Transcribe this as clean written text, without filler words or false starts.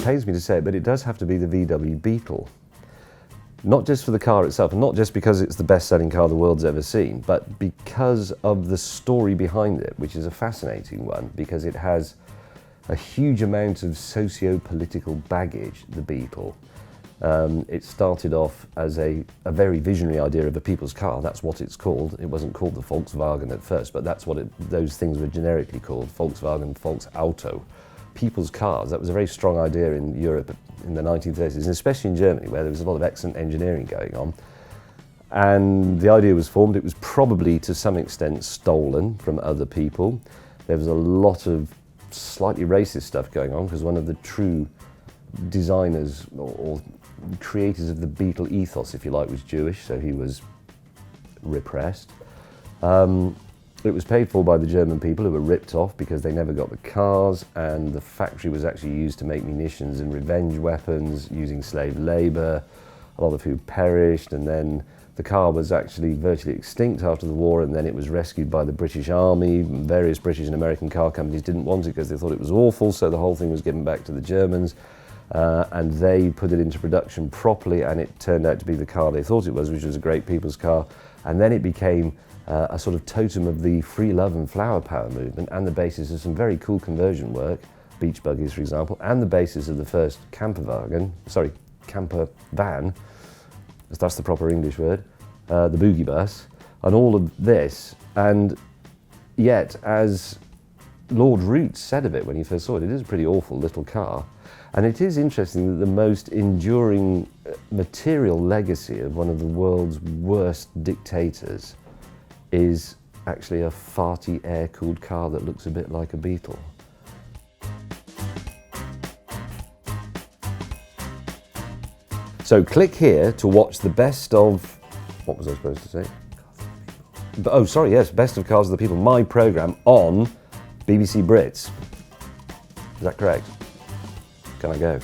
pains me to say it, but it does have to be the VW Beetle. Not just for the car itself, and not just because it's the best-selling car the world's ever seen, but because of the story behind it, which is a fascinating one, because it has a huge amount of socio-political baggage, the Beetle. It started off as a very visionary idea of a people's car. That's what it's called. It wasn't called the Volkswagen at first, but that's what those things were generically called, Volkswagen, Volksauto. People's cars. That was a very strong idea in Europe in the 1930s, and especially in Germany, where there was a lot of excellent engineering going on. And the idea was formed. It was probably to some extent stolen from other people. There was a lot of slightly racist stuff going on, because one of the true designers or creators of the Beetle ethos, if you like, was Jewish, so he was repressed. It was paid for by the German people, who were ripped off because they never got the cars, and the factory was actually used to make munitions and revenge weapons using slave labour, a lot of who perished, and then the car was actually virtually extinct after the war, and then it was rescued by the British Army. Various British and American car companies didn't want it because they thought it was awful, so the whole thing was given back to the Germans, and they put it into production properly, and it turned out to be the car they thought it was, which was a great people's car. And then it became a sort of totem of the free love and flower power movement, and the basis of some very cool conversion work, beach buggies for example, and the basis of the first camper van, if that's the proper English word, the boogie bus, and all of this. And yet, as Lord Rootes said of it when he first saw it, it is a pretty awful little car. And it is interesting that the most enduring material legacy of one of the world's worst dictators is actually a farty air-cooled car that looks a bit like a Beetle. So click here to watch the best of, what was I supposed to say? Oh, sorry, yes, Best of Cars of the People, my programme on BBC Brits. Is that correct? Can I go?